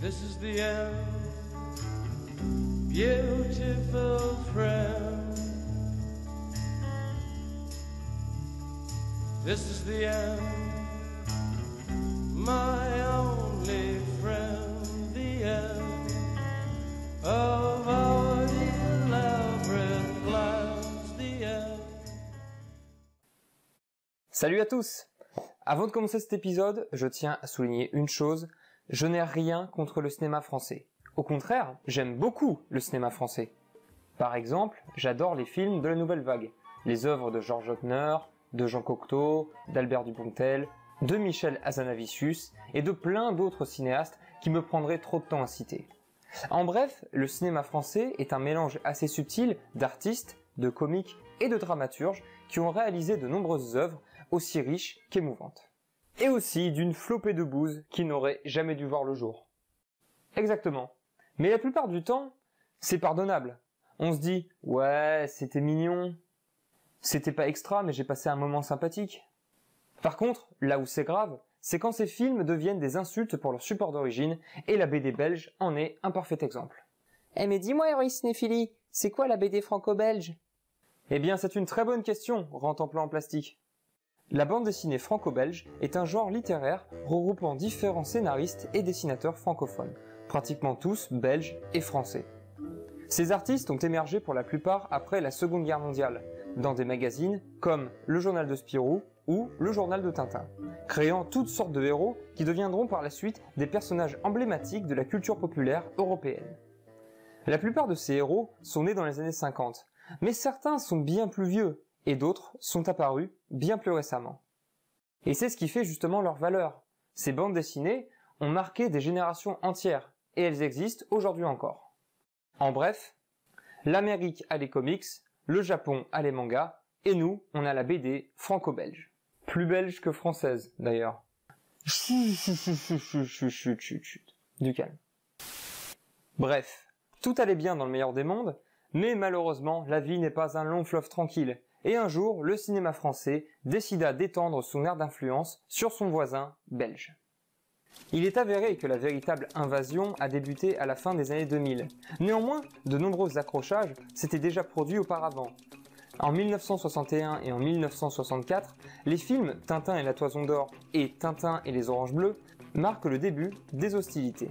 This is the end, beautiful friend. This is the end, my only friend, the end of our elaborate plans, the end. Salut à tous! Avant de commencer cet épisode, je tiens à souligner une chose, je n'ai rien contre le cinéma français. Au contraire, j'aime beaucoup le cinéma français. Par exemple, j'adore les films de la Nouvelle Vague, les œuvres de Georges Lautner, de Jean Cocteau, d'Albert Dupontel, de Michel Hazanavicius et de plein d'autres cinéastes qui me prendraient trop de temps à citer. En bref, le cinéma français est un mélange assez subtil d'artistes, de comiques et de dramaturges qui ont réalisé de nombreuses œuvres aussi riches qu'émouvantes. Et aussi d'une flopée de bouses qui n'auraient jamais dû voir le jour. Exactement. Mais la plupart du temps, c'est pardonnable. On se dit « Ouais, c'était mignon. C'était pas extra, mais j'ai passé un moment sympathique. » Par contre, là où c'est grave, c'est quand ces films deviennent des insultes pour leur support d'origine, et la BD belge en est un parfait exemple. Eh mais dis-moi, Héroï Cinéphilie, c'est quoi la BD franco-belge? Eh bien, c'est une très bonne question, rentemplant en plastique. La bande dessinée franco-belge est un genre littéraire regroupant différents scénaristes et dessinateurs francophones, pratiquement tous belges et français. Ces artistes ont émergé pour la plupart après la Seconde Guerre mondiale, dans des magazines comme le Journal de Spirou ou le Journal de Tintin, créant toutes sortes de héros qui deviendront par la suite des personnages emblématiques de la culture populaire européenne. La plupart de ces héros sont nés dans les années 50, mais certains sont bien plus vieux, et d'autres sont apparus bien plus récemment. Et c'est ce qui fait justement leur valeur. Ces bandes dessinées ont marqué des générations entières, et elles existent aujourd'hui encore. En bref, l'Amérique a les comics, le Japon a les mangas, et nous, on a la BD franco-belge. Plus belge que française, d'ailleurs. Du calme. Bref, tout allait bien dans le meilleur des mondes, mais malheureusement, la vie n'est pas un long fleuve tranquille, et un jour, le cinéma français décida d'étendre son aire d'influence sur son voisin belge. Il est avéré que la véritable invasion a débuté à la fin des années 2000. Néanmoins, de nombreux accrochages s'étaient déjà produits auparavant. En 1961 et en 1964, les films Tintin et la Toison d'Or et Tintin et les Oranges Bleues marquent le début des hostilités.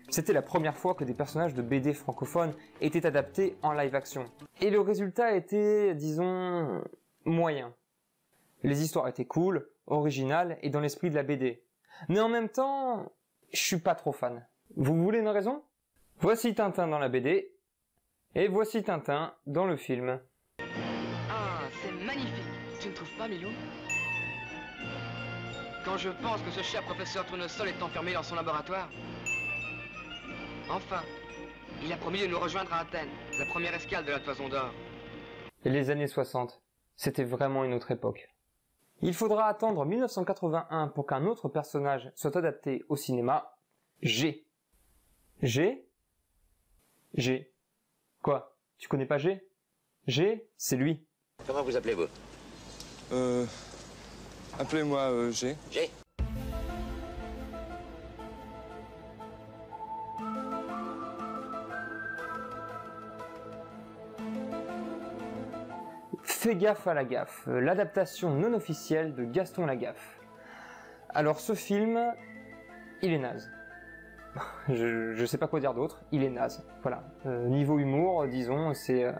C'était la première fois que des personnages de BD francophones étaient adaptés en live-action. Et le résultat était, disons, moyen. Les histoires étaient cool, originales et dans l'esprit de la BD. Mais en même temps, je suis pas trop fan. Vous voulez une raison? Voici Tintin dans la BD, et voici Tintin dans le film. Ah, c'est magnifique, tu ne trouves pas, Milou? Quand je pense que ce cher professeur Tournesol est enfermé dans son laboratoire. Enfin, il a promis de nous rejoindre à Athènes, la première escale de la Toison d'Or. Et les années 60, c'était vraiment une autre époque. Il faudra attendre 1981 pour qu'un autre personnage soit adapté au cinéma, G. G? G. Quoi? Tu connais pas G? G, c'est lui. Comment vous appelez-vous? Appelez-moi G. G. Fais gaffe à la gaffe, l'adaptation non officielle de Gaston Lagaffe. Alors ce film, il est naze. Je sais pas quoi dire d'autre, il est naze. Voilà. Niveau humour, disons, c'est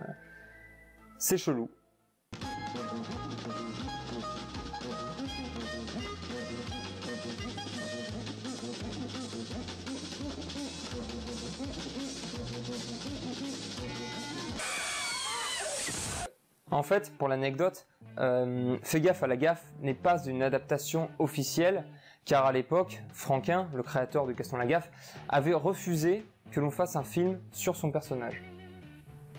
chelou. En fait, pour l'anecdote, Fais gaffe à la gaffe n'est pas une adaptation officielle, car à l'époque, Franquin, le créateur de Gaston Lagaffe, avait refusé que l'on fasse un film sur son personnage.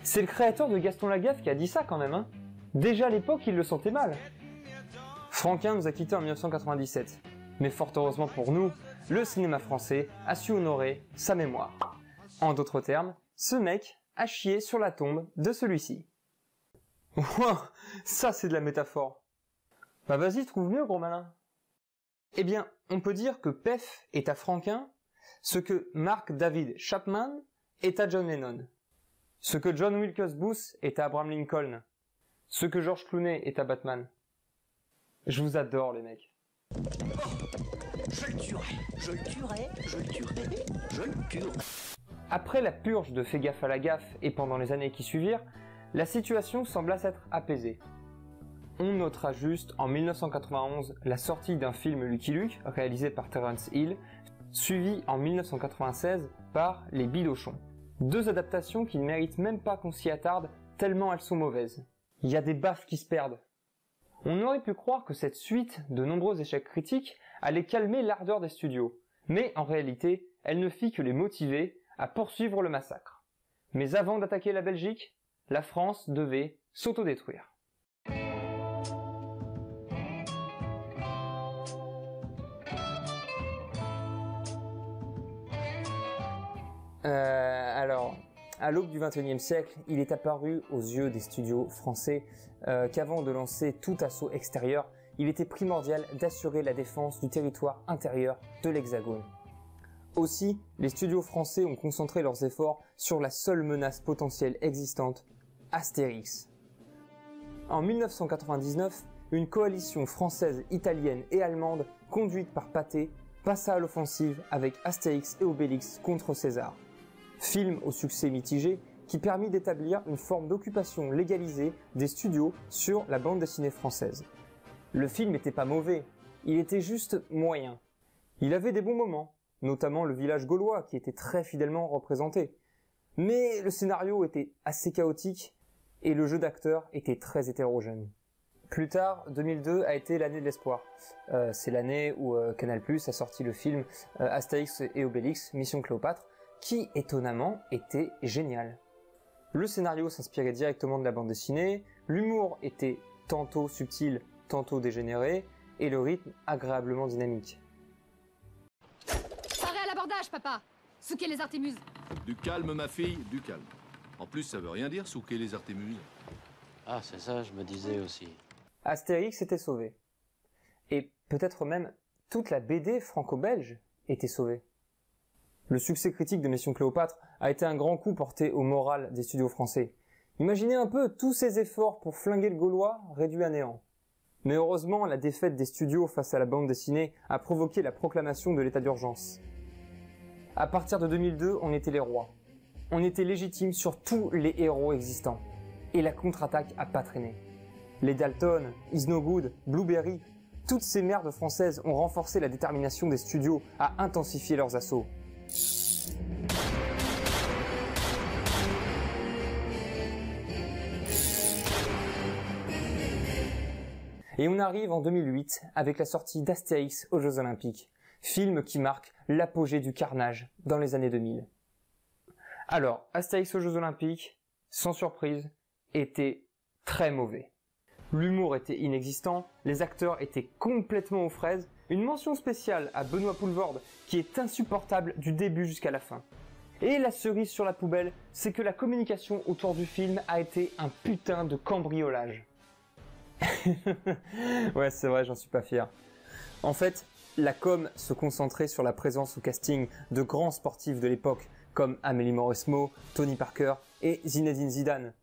C'est le créateur de Gaston Lagaffe qui a dit ça quand même, hein. Déjà à l'époque, il le sentait mal. Franquin nous a quittés en 1997, mais fort heureusement pour nous, le cinéma français a su honorer sa mémoire. En d'autres termes, ce mec a chié sur la tombe de celui-ci. Wow, ça c'est de la métaphore. Bah vas-y, trouve mieux, gros malin. Eh bien, on peut dire que Pef est à Franquin Ce que Mark David Chapman est à John Lennon. Ce que John Wilkes Booth est à Abraham Lincoln. Ce que George Clooney est à Batman. Je vous adore, les mecs. Je le tuerai, je le tuerai, je le tuerai, je le tuerai. Après la purge de Fais gaffe à la gaffe et pendant les années qui suivirent, la situation sembla s'être apaisée. On notera juste en 1991 la sortie d'un film Lucky Luke réalisé par Terence Hill, suivi en 1996 par Les Bidochons. Deux adaptations qui ne méritent même pas qu'on s'y attarde tellement elles sont mauvaises. Il y a des baffes qui se perdent. On aurait pu croire que cette suite de nombreux échecs critiques allait calmer l'ardeur des studios, mais en réalité, elle ne fit que les motiver à poursuivre le massacre. Mais avant d'attaquer la Belgique, la France devait s'autodétruire. Alors, à l'aube du XXIe siècle, il est apparu aux yeux des studios français qu'avant de lancer tout assaut extérieur, il était primordial d'assurer la défense du territoire intérieur de l'Hexagone. Aussi, les studios français ont concentré leurs efforts sur la seule menace potentielle existante, Astérix. En 1999, une coalition française, italienne et allemande, conduite par Pathé, passa à l'offensive avec Astérix et Obélix contre César. Film au succès mitigé qui permit d'établir une forme d'occupation légalisée des studios sur la bande dessinée française. Le film n'était pas mauvais, il était juste moyen. Il avait des bons moments, notamment le village gaulois qui était très fidèlement représenté. Mais le scénario était assez chaotique et le jeu d'acteurs était très hétérogène. Plus tard, 2002 a été l'année de l'espoir. C'est l'année où Canal+ a sorti le film Astérix et Obélix, Mission Cléopâtre, qui étonnamment était génial. Le scénario s'inspirait directement de la bande dessinée, l'humour était tantôt subtil, tantôt dégénéré, et le rythme agréablement dynamique. Paré à l'abordage, papa! Souquez les artémuses! Du calme, ma fille, du calme. En plus, ça veut rien dire, souquer les artémuses. Ah, c'est ça, je me disais aussi. Astérix était sauvé. Et peut-être même toute la BD franco-belge était sauvée. Le succès critique de Mission Cléopâtre a été un grand coup porté au moral des studios français. Imaginez un peu tous ces efforts pour flinguer le Gaulois réduits à néant. Mais heureusement, la défaite des studios face à la bande dessinée a provoqué la proclamation de l'état d'urgence. À partir de 2002, on était les rois. On était légitime sur tous les héros existants. Et la contre-attaque a pas traîné. Les Dalton, Is No Good, Blueberry, toutes ces merdes françaises ont renforcé la détermination des studios à intensifier leurs assauts. Et on arrive en 2008 avec la sortie d'Astérix aux Jeux Olympiques, film qui marque l'apogée du carnage dans les années 2000. Alors, Astérix aux Jeux Olympiques, sans surprise, était très mauvais. L'humour était inexistant, les acteurs étaient complètement aux fraises, une mention spéciale à Benoît Poelvoorde qui est insupportable du début jusqu'à la fin. Et la cerise sur la poubelle, c'est que la communication autour du film a été un putain de cambriolage. Ouais, c'est vrai, j'en suis pas fier. En fait, la com se concentrait sur la présence au casting de grands sportifs de l'époque, comme Amélie Mauresmo, Tony Parker et Zinedine Zidane.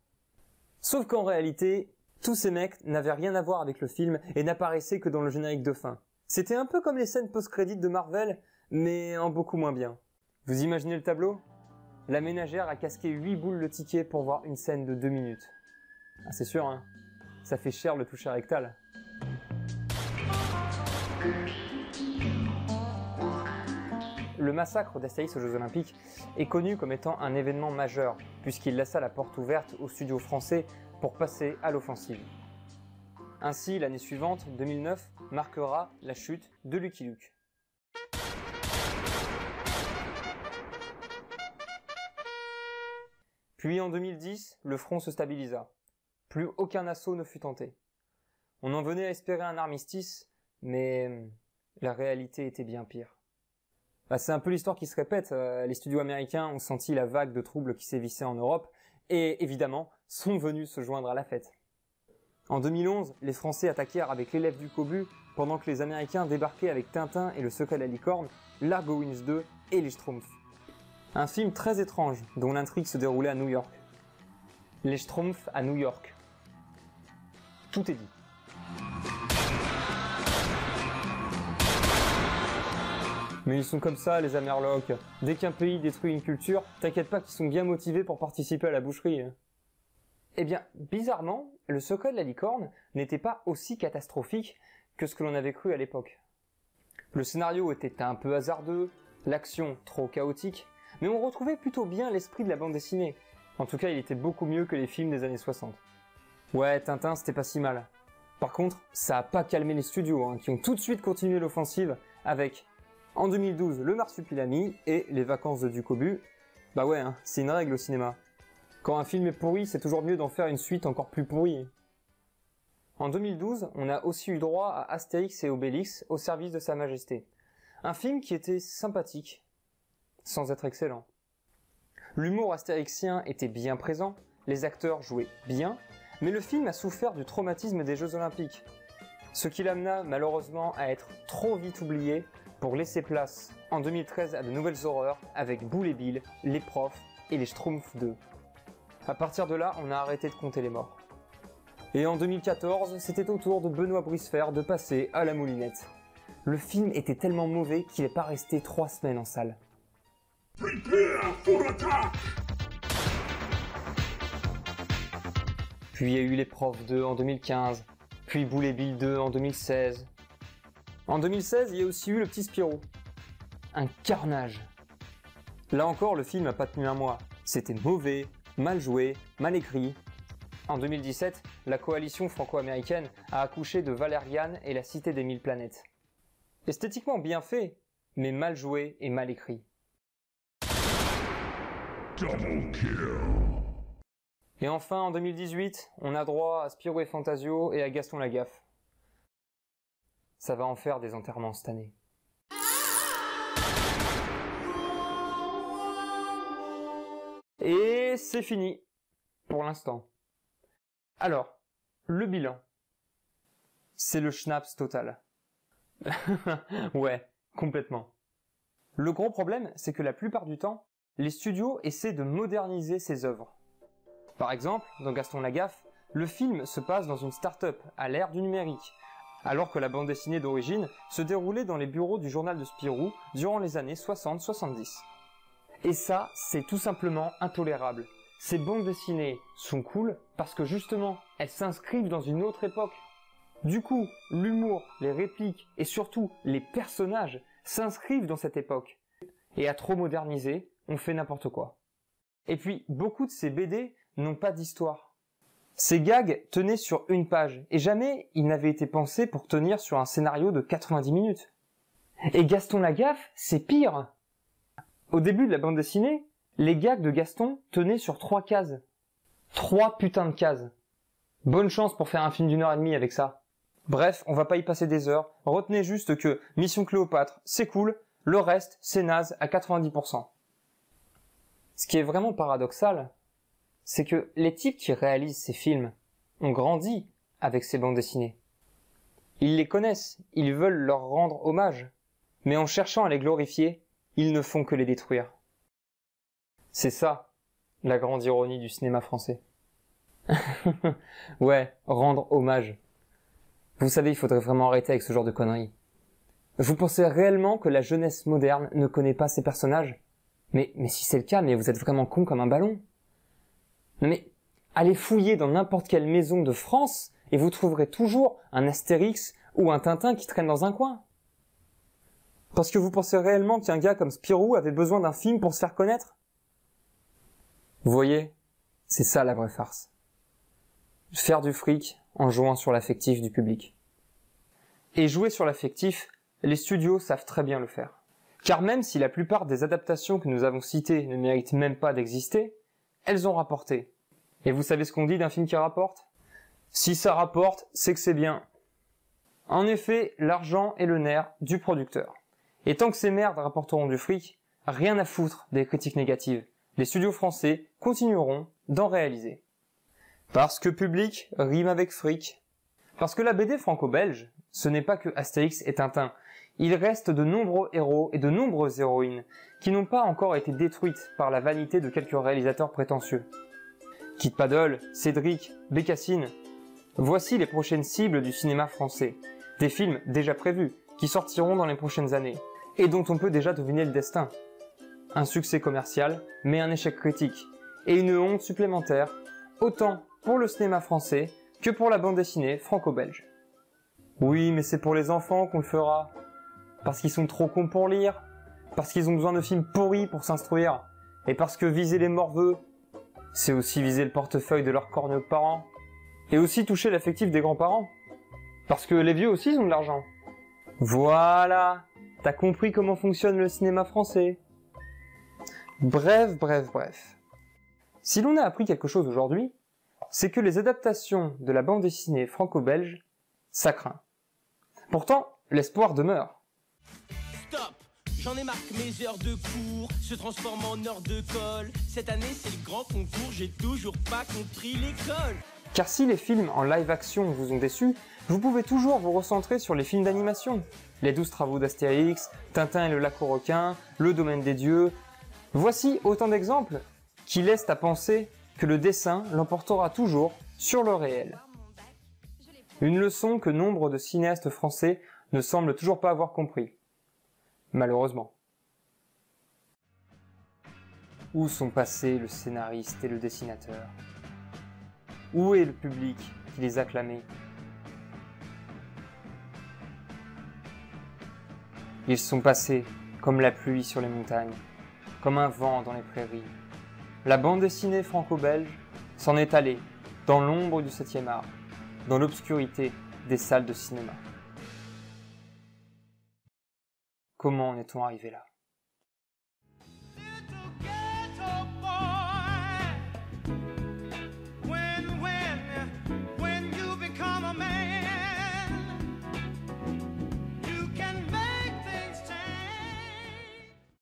Sauf qu'en réalité, tous ces mecs n'avaient rien à voir avec le film et n'apparaissaient que dans le générique de fin. C'était un peu comme les scènes post-crédit de Marvel, mais en beaucoup moins bien. Vous imaginez le tableau ? La ménagère a casqué 8 boules de ticket pour voir une scène de 2 minutes. Ah, c'est sûr, hein ? Ça fait cher le toucher rectal. Le massacre d'Astérix aux Jeux Olympiques est connu comme étant un événement majeur, puisqu'il laissa la porte ouverte aux studios français pour passer à l'offensive. Ainsi, l'année suivante, 2009, marquera la chute de Lucky Luke. Puis en 2010, le front se stabilisa. Plus aucun assaut ne fut tenté. On en venait à espérer un armistice, mais la réalité était bien pire. C'est un peu l'histoire qui se répète. Les studios américains ont senti la vague de troubles qui sévissait en Europe et évidemment sont venus se joindre à la fête. En 2011, les Français attaquèrent avec l'élève du Cobu pendant que les Américains débarquaient avec Tintin et le secret de la licorne, Largo Winch 2 et les Schtroumpfs. Un film très étrange dont l'intrigue se déroulait à New York. Les Schtroumpfs à New York. Tout est dit. Mais ils sont comme ça, les Amerlocs. Dès qu'un pays détruit une culture, t'inquiète pas qu'ils sont bien motivés pour participer à la boucherie. Eh bien, bizarrement, le secret de la licorne n'était pas aussi catastrophique que ce que l'on avait cru à l'époque. Le scénario était un peu hasardeux, l'action trop chaotique, mais on retrouvait plutôt bien l'esprit de la bande dessinée. En tout cas, il était beaucoup mieux que les films des années 60. Ouais, Tintin, c'était pas si mal. Par contre, ça a pas calmé les studios, qui ont tout de suite continué l'offensive avec, en 2012, le Marsupilami et les Vacances de Ducobu. Bah ouais, c'est une règle au cinéma. Quand un film est pourri, c'est toujours mieux d'en faire une suite encore plus pourrie. En 2012, on a aussi eu droit à Astérix et Obélix au service de Sa Majesté. Un film qui était sympathique, sans être excellent. L'humour astérixien était bien présent, les acteurs jouaient bien, mais le film a souffert du traumatisme des Jeux Olympiques, ce qui l'amena malheureusement à être trop vite oublié pour laisser place en 2013 à de nouvelles horreurs avec Boule et Bill, les profs et les Schtroumpfs 2. À partir de là, on a arrêté de compter les morts. Et en 2014, c'était au tour de Benoît Bricefer de passer à la moulinette. Le film était tellement mauvais qu'il n'est pas resté 3 semaines en salle. Puis il y a eu Les Profs 2 en 2015, puis Boule et Bill 2 en 2016. En 2016, il y a aussi eu Le Petit Spirou. Un carnage. Là encore, le film n'a pas tenu un mois. C'était mauvais, mal joué, mal écrit. En 2017, la coalition franco-américaine a accouché de Valériane et la Cité des 1000 planètes. Esthétiquement bien fait, mais mal joué et mal écrit. Et enfin, en 2018, on a droit à Spirou et Fantasio et à Gaston Lagaffe. Ça va en faire des enterrements cette année. Et c'est fini, pour l'instant. Alors, le bilan. C'est le schnapps total. Ouais, complètement. Le gros problème, c'est que la plupart du temps, les studios essaient de moderniser ces œuvres. Par exemple, dans Gaston Lagaffe, le film se passe dans une start-up à l'ère du numérique, alors que la bande dessinée d'origine se déroulait dans les bureaux du journal de Spirou durant les années 60-70. Et ça, c'est tout simplement intolérable. Ces bandes dessinées sont cool parce que justement, elles s'inscrivent dans une autre époque. Du coup, l'humour, les répliques et surtout les personnages s'inscrivent dans cette époque. Et à trop moderniser, on fait n'importe quoi. Et puis, beaucoup de ces BD n'ont pas d'histoire. Ces gags tenaient sur une page, et jamais ils n'avaient été pensés pour tenir sur un scénario de 90 minutes. Et Gaston Lagaffe, c'est pire. Au début de la bande dessinée, les gags de Gaston tenaient sur 3 cases. 3 putains de cases. Bonne chance pour faire un film d'1h30 avec ça. Bref, on va pas y passer des heures. Retenez juste que Mission Cléopâtre, c'est cool, le reste, c'est naze à 90%. Ce qui est vraiment paradoxal, c'est que les types qui réalisent ces films ont grandi avec ces bandes dessinées. Ils les connaissent, ils veulent leur rendre hommage, mais en cherchant à les glorifier, ils ne font que les détruire. C'est ça, la grande ironie du cinéma français. Ouais, rendre hommage. Vous savez, il faudrait vraiment arrêter avec ce genre de conneries. Vous pensez réellement que la jeunesse moderne ne connaît pas ces personnages ? Mais si c'est le cas, mais vous êtes vraiment con comme un ballon. Mais allez fouiller dans n'importe quelle maison de France et vous trouverez toujours un Astérix ou un Tintin qui traîne dans un coin. Parce que vous pensez réellement qu'un gars comme Spirou avait besoin d'un film pour se faire connaître ? Vous voyez, c'est ça la vraie farce. Faire du fric en jouant sur l'affectif du public. Et jouer sur l'affectif, les studios savent très bien le faire. Car même si la plupart des adaptations que nous avons citées ne méritent même pas d'exister, elles ont rapporté. Et vous savez ce qu'on dit d'un film qui rapporte ? Si ça rapporte, c'est que c'est bien. En effet, l'argent est le nerf du producteur. Et tant que ces merdes rapporteront du fric, rien à foutre des critiques négatives. Les studios français continueront d'en réaliser. Parce que public rime avec fric. Parce que la BD franco-belge, ce n'est pas que Astérix et Tintin. Il reste de nombreux héros et de nombreuses héroïnes qui n'ont pas encore été détruites par la vanité de quelques réalisateurs prétentieux. Kit Paddle, Cédric, Bécassine, voici les prochaines cibles du cinéma français. Des films déjà prévus, qui sortiront dans les prochaines années, et dont on peut déjà deviner le destin. Un succès commercial, mais un échec critique, et une honte supplémentaire, autant pour le cinéma français que pour la bande dessinée franco-belge. Oui, mais c'est pour les enfants qu'on le fera. Parce qu'ils sont trop cons pour lire, parce qu'ils ont besoin de films pourris pour s'instruire, et parce que viser les morveux, c'est aussi viser le portefeuille de leurs corneux parents, et aussi toucher l'affectif des grands-parents. Parce que les vieux aussi ont de l'argent. Voilà, t'as compris comment fonctionne le cinéma français. Bref. Si l'on a appris quelque chose aujourd'hui, c'est que les adaptations de la bande dessinée franco-belge, ça craint. Pourtant, l'espoir demeure. Stop! J'en ai marre que mes heures de cours se transforment en heures de colle. Cette année, c'est le grand concours, j'ai toujours pas compris l'école. Car si les films en live-action vous ont déçu, vous pouvez toujours vous recentrer sur les films d'animation. Les 12 travaux d'Astérix, Tintin et le lac aux requins, Le domaine des dieux. Voici autant d'exemples qui laissent à penser que le dessin l'emportera toujours sur le réel. Une leçon que nombre de cinéastes français ne semblent toujours pas avoir compris. Malheureusement. Où sont passés le scénariste et le dessinateur? Où est le public qui les acclamait? Ils sont passés comme la pluie sur les montagnes, comme un vent dans les prairies. La bande dessinée franco-belge s'en est allée dans l'ombre du 7e art, dans l'obscurité des salles de cinéma. Comment en est-on arrivé là?